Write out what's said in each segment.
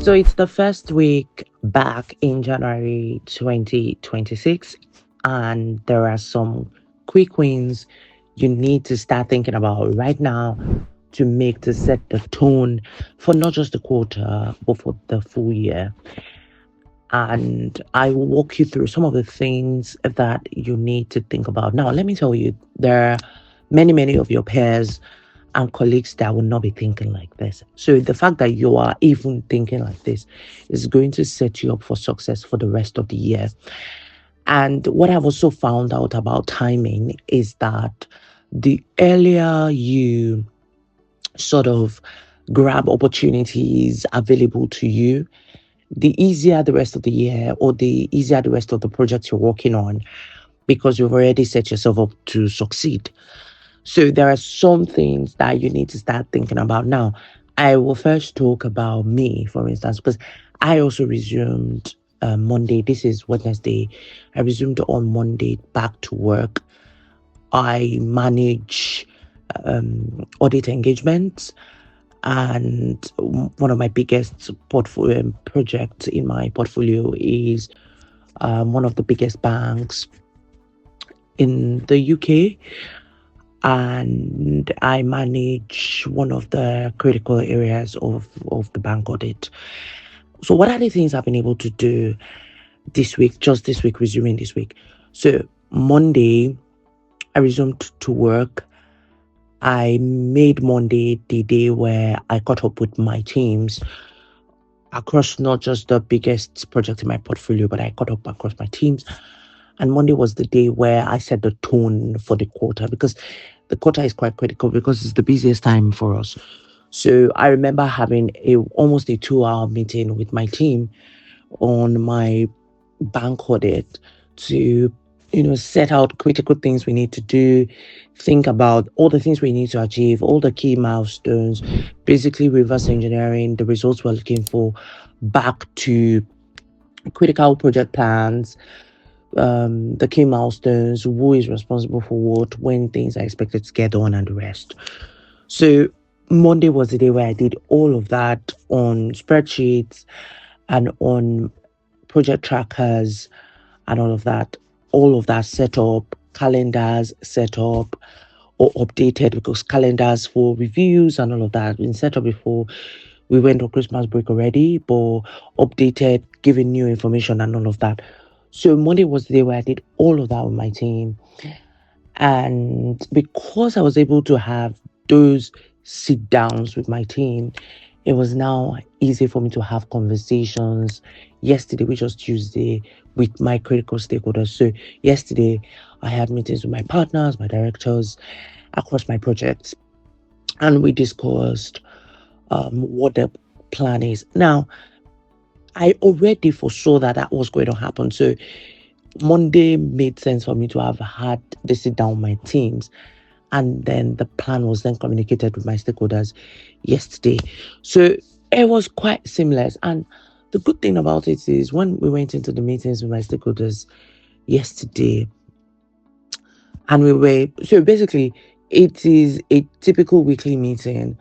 So it's the first week back in January 2026, and there are some quick wins you need to start thinking about right now to make to set the tone for not just the quarter, but for the full year. And I will walk you through some of the things that you need to think about. Now, let me tell you, there are many of your peers and colleagues that will not be thinking like this. So the fact that you are even thinking like this is going to set you up for success for the rest of the year. And what I've also found out about timing is that the earlier you sort of grab opportunities available to you, the easier the rest of the year or the easier the rest of the projects you're working on because you've already set yourself up to succeed. So there are some things that you need to start thinking about now. I will first talk about me, for instance, because I also resumed Monday. This is Wednesday. I resumed on Monday back to work. I manage audit engagements, and one of my biggest portfolio projects in my portfolio is one of the biggest banks in the UK, and I manage one of the critical areas of the bank audit. So, what are the things I've been able to do this week, just this week, resuming this week? So, Monday, I resumed to work. I made Monday the day where I caught up with my teams across not just the biggest project in my portfolio, but I caught up across my teams. And Monday was the day where I set the tone for the quarter because the quarter is quite critical because it's the busiest time for us. So I remember having a almost a 2 hour meeting with my team on my bank audit to set out critical things we need to do, think about all the things we need to achieve, all the key milestones, basically reverse engineering the results we're looking for back to critical project plans, the key milestones, who is responsible for what, when things are expected to get done, and the rest. So Monday was the day where I did all of that on spreadsheets and on project trackers and all of that set up, calendars set up or updated because calendars for reviews and all of that been set up before we went on Christmas break already, but updated, giving new information and all of that. So Monday was the day where I did all of that with my team. And because I was able to have those sit downs with my team, it was now easy for me to have conversations. Yesterday, which was Tuesday, with my critical stakeholders. So yesterday, I had meetings with my partners, my directors across my projects, and we discussed what the plan is. Now, I already foresaw that that was going to happen. So Monday made sense for me to have had the sit down with my teams. And then the plan was then communicated with my stakeholders yesterday. So it was quite seamless. And the good thing about it is when we went into the meetings with my stakeholders yesterday, and so basically, it is a typical weekly meeting,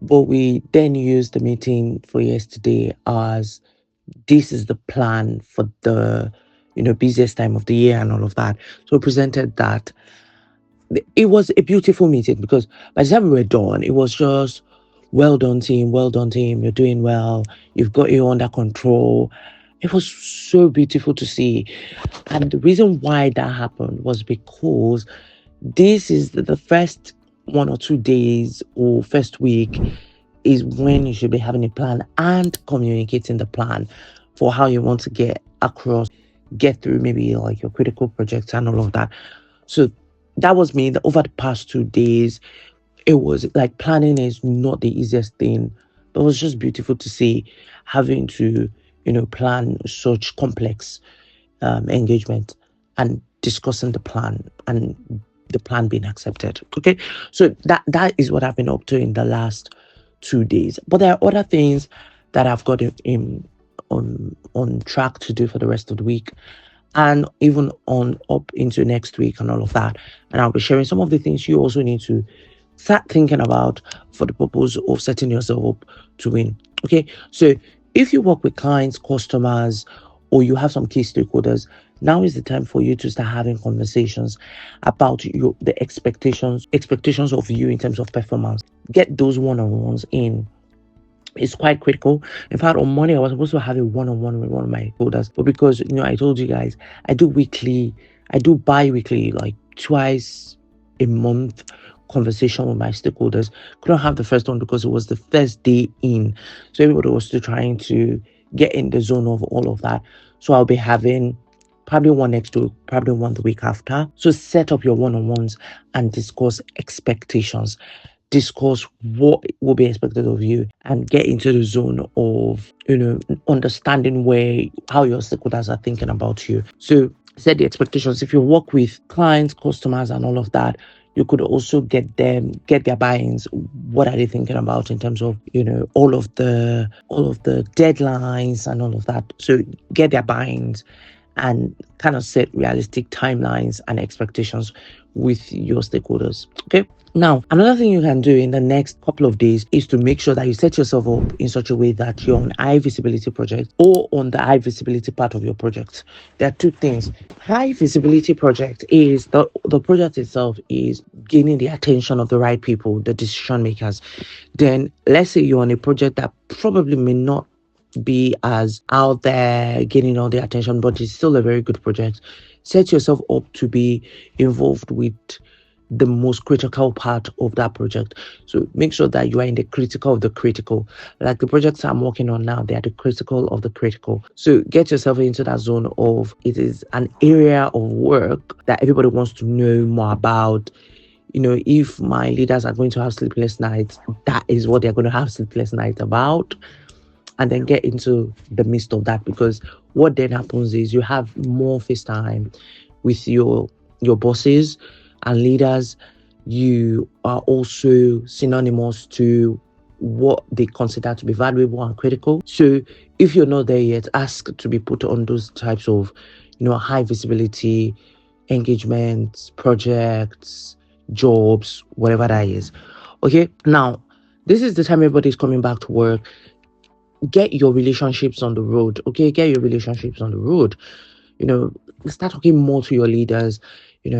but we then used the meeting for yesterday as this is the plan for the busiest time of the year and all of that. So we presented that. It was a beautiful meeting because by the time we were done, it was just well done team, you're doing well, you've got it under control. It was so beautiful to see. And the reason why that happened was because this is the first 1 or 2 days or first week is when you should be having a plan and communicating the plan for how you want to get across, get through maybe like your critical projects and all of that. So that was me. Over the past 2 days, it was like planning is not the easiest thing, but it was just beautiful to see having to, plan such complex engagement and discussing the plan and the plan being accepted. Okay, so that is what I've been up to in the last 2 days. But there are other things that I've got on track to do for the rest of the week and even on up into next week and all of that. And I'll be sharing some of the things you also need to start thinking about for the purpose of setting yourself up to win. Okay, so If you work with clients, customers, or you have some key stakeholders, now is the time for you to start having conversations about the expectations of you in terms of performance. Get those one-on-ones in. It's quite critical. In fact, on Monday I was supposed to have a one-on-one with one of my holders, but because I told you guys I do bi-weekly, like twice a month conversation with my stakeholders. Couldn't have the first one because it was the first day in, so everybody was still trying to get in the zone of all of that. So I'll be having probably one next week, probably one the week after. So set up your one-on-ones and discuss expectations, discuss what will be expected of you, and get into the zone of understanding how your stakeholders are thinking about you. So set the expectations. If you work with clients, customers, and all of that, you could also get their buy-ins. What are they thinking about in terms of all of the deadlines and all of that? So get their buy-ins and kind of set realistic timelines and expectations with your stakeholders. Okay. Now, another thing you can do in the next couple of days is to make sure that you set yourself up in such a way that you're on high visibility project or on the high visibility part of your project. There are two things. High visibility project is the project itself is gaining the attention of the right people, the decision makers. Then let's say you're on a project that probably may not be as out there gaining all the attention, but it's still a very good project. Set yourself up to be involved with the most critical part of that project. So make sure that you are in the critical of the critical. Like the projects I'm working on now, they are the critical of the critical. So get yourself into that zone of it is an area of work that everybody wants to know more about. If my leaders are going to have sleepless nights, that is what they're going to have sleepless nights about. And then get into the midst of that, because what then happens is you have more face time with your bosses and leaders. You are also synonymous to what they consider to be valuable and critical. So if you're not there yet, ask to be put on those types of high visibility engagements, projects, jobs, whatever that is. Okay, now this is the time everybody's coming back to work. Get your relationships on the road. Okay, get your relationships on the road. Start talking more to your leaders.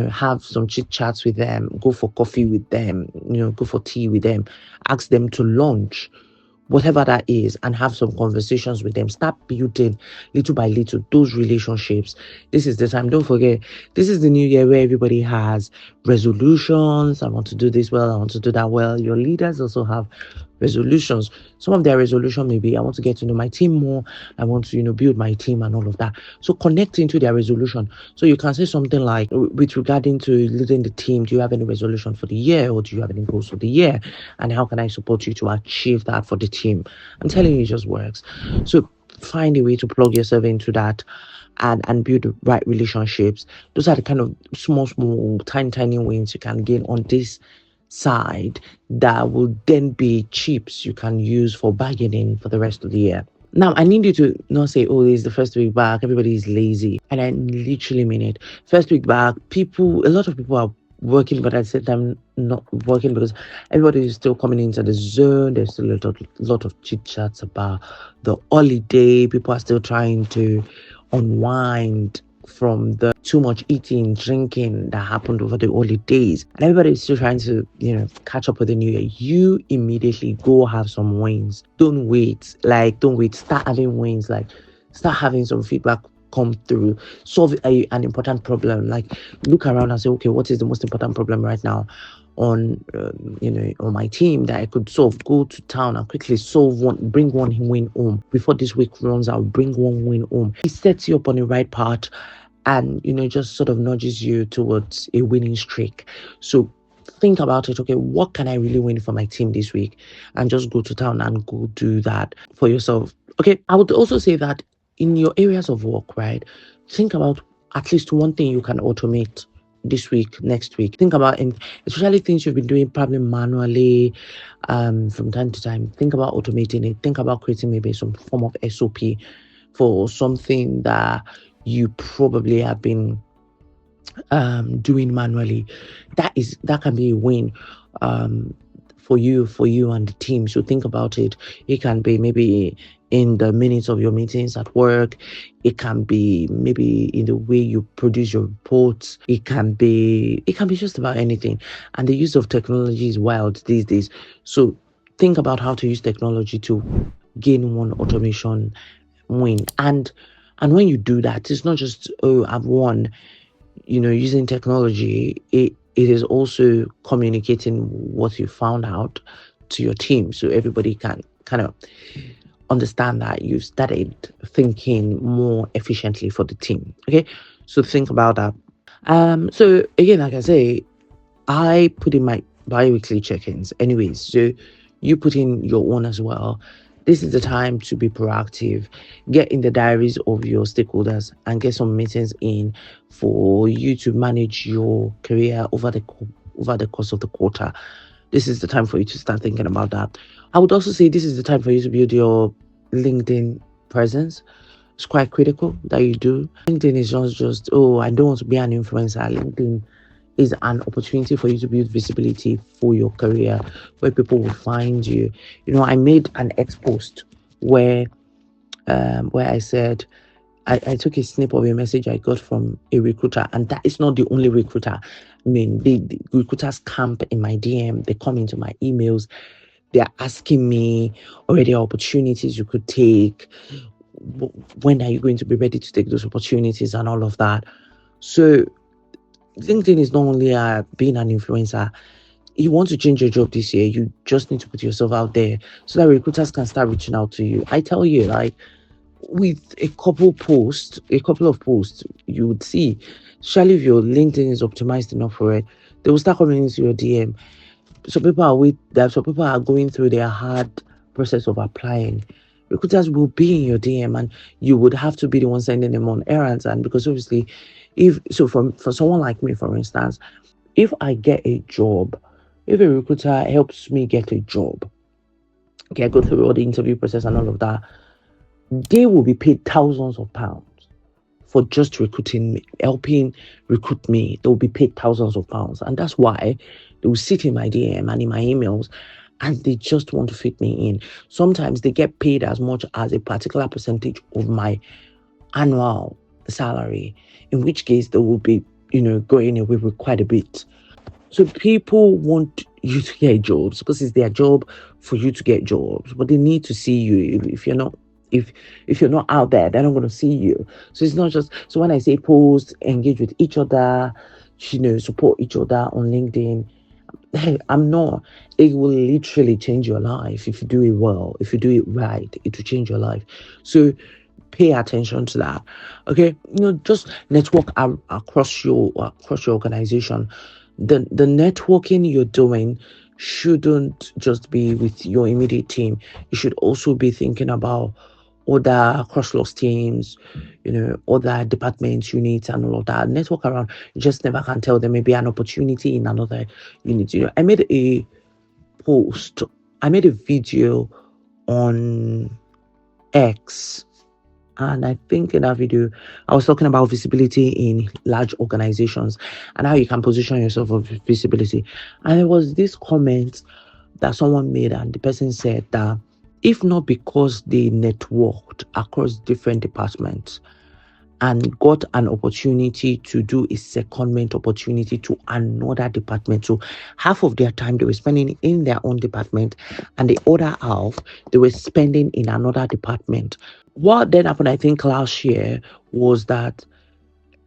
Have some chit chats with them. Go for coffee with them. Go for tea with them. Ask them to lunch, whatever that is, and have some conversations with them. Start building little by little those relationships. This is the time. Don't forget, this is the new year where everybody has resolutions. I want to do this well. I want to do that well. Your leaders also have resolutions. Some of their resolution may be, I want to get to know my team more. I want to, build my team and all of that. So connect into their resolution. So you can say something like, with regarding to leading the team, do you have any resolution for the year, or do you have any goals for the year? And how can I support you to achieve that for the team? I'm telling you, it just works. So find a way to plug yourself into that and build the right relationships. Those are the kind of small, tiny wins you can gain on this side that will then be chips you can use for bargaining for the rest of the year. Now, I need you to not say, oh, it's the first week back, everybody is lazy. And I literally mean it. First week back, a lot of people are working, but at the same time not working, because everybody is still coming into the zone. There's still a lot of chit chats about the holiday. People are still trying to unwind from the too much eating, drinking that happened over the holidays. And everybody is still trying to, catch up with the new year. You immediately go have some wins. Don't wait. Start having wins. Start having some feedback come through. Solve an important problem. Look around and say, okay, what is the most important problem right now on my team that I could solve? Go to town and quickly solve one, bring one win home before this week runs out. Bring one win home. It sets you up on the right path, and just sort of nudges you towards a winning streak. So think about it. Okay, what can I really win for my team this week? And just go to town and go do that for yourself. Okay, I would also say that in your areas of work, right, think about at least one thing you can automate this week, next week. Think about, and especially things you've been doing probably manually from time to time. Think about automating it. Think about creating maybe some form of SOP for something that you probably have been doing manually. That can be a win for you and the team. So think about it. It can be maybe in the minutes of your meetings at work. It can be maybe in the way you produce your reports. It can be just about anything. And the use of technology is wild these days. So think about how to use technology to gain one automation win. And when you do that, it's not just, oh, I've won. Using technology, it is also communicating what you found out to your team, so everybody can kind of understand that you started thinking more efficiently for the team. Okay, so think about that. So again, like I say, I put in my bi-weekly check-ins anyways, so you put in your own as well. This is the time to be proactive. Get in the diaries of your stakeholders and get some meetings in for you to manage your career over the course of the quarter. This is the time for you to start thinking about that. I would also say this is the time for you to build your LinkedIn presence. It's quite critical that you do. LinkedIn is not just, oh, I don't want to be an influencer. LinkedIn is an opportunity for you to build visibility for your career, where people will find you. I made an ex post where I said I took a snip of a message I got from a recruiter, and that is not the only recruiter. I mean, the recruiters camp in my DM. They come into my emails. They're asking me already opportunities you could take. When are you going to be ready to take those opportunities and all of that? So LinkedIn is not only being an influencer. You want to change your job this year, you just need to put yourself out there so that recruiters can start reaching out to you. I tell you, like, with a couple of posts, you would see, especially if your LinkedIn is optimized enough for it, they will start coming into your DM. Some people are going through their hard process of applying. Recruiters will be in your DM, and you would have to be the one sending them on errands. And because obviously, if so, for someone like me, for instance, if I get a job, if a recruiter helps me get a job, okay, I go through all the interview process and all of that, they will be paid thousands of pounds for just recruiting me, helping recruit me. They will be paid thousands of pounds. And that's why they will sit in my DM and in my emails, and they just want to fit me in. Sometimes they get paid as much as a particular percentage of my annual salary, in which case they will be, going away with quite a bit. So people want you to get jobs because it's their job for you to get jobs, but they need to see you. If you're not out there, they're not going to see you. So it's not just, so when I say post, engage with each other, support each other on LinkedIn. I'm not. It will literally change your life if you do it well. If you do it right, it will change your life. So pay attention to that. Okay, just network across your organization. The networking you're doing shouldn't just be with your immediate team. You should also be thinking about other cross-loss teams, other departments, units, and all of that. Network around. You just never can tell. There may be an opportunity in another unit. I made a post. I made a video on X, and I think in that video, I was talking about visibility in large organizations and how you can position yourself for visibility. And there was this comment that someone made, and the person said that if not because they networked across different departments and got an opportunity to do a secondment opportunity to another department. So half of their time they were spending in their own department, and the other half they were spending in another department. What then happened, I think, last year was that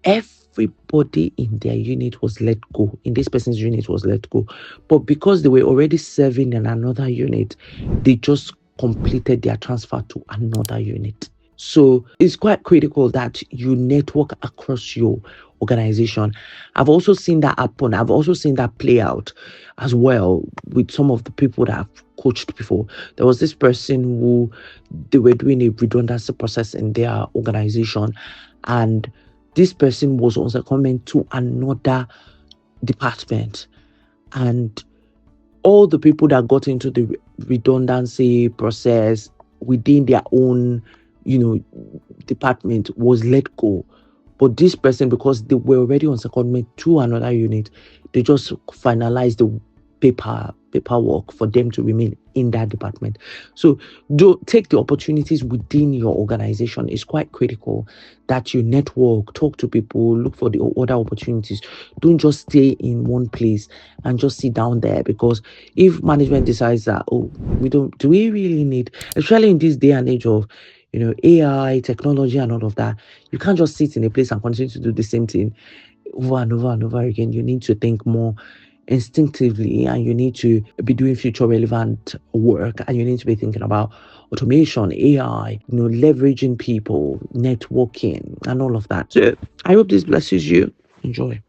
everybody in their unit was let go. In this person's unit was let go. But because they were already serving in another unit, they just completed their transfer to another unit. So it's quite critical that you network across your organization. I've also seen that happen. I've also seen that play out as well with some of the people that I've coached before. There was this person who they were doing a redundancy process in their organization, and this person was on secondment to another department, and all the people that got into the redundancy process within their own department was let go. But this person, because they were already on secondment to another unit, they just finalized paperwork for them to remain in that department. So do take the opportunities within your organization. It's quite critical that you network, talk to people, look for the other opportunities. Don't just stay in one place and just sit down there, because if management decides that, oh, do we really need, especially in this day and age of AI technology and all of that, you can't just sit in a place and continue to do the same thing over and over and over again. You need to think more instinctively, and you need to be doing future relevant work, and you need to be thinking about automation, AI, leveraging people, networking, and all of that. So I hope this blesses you. Enjoy.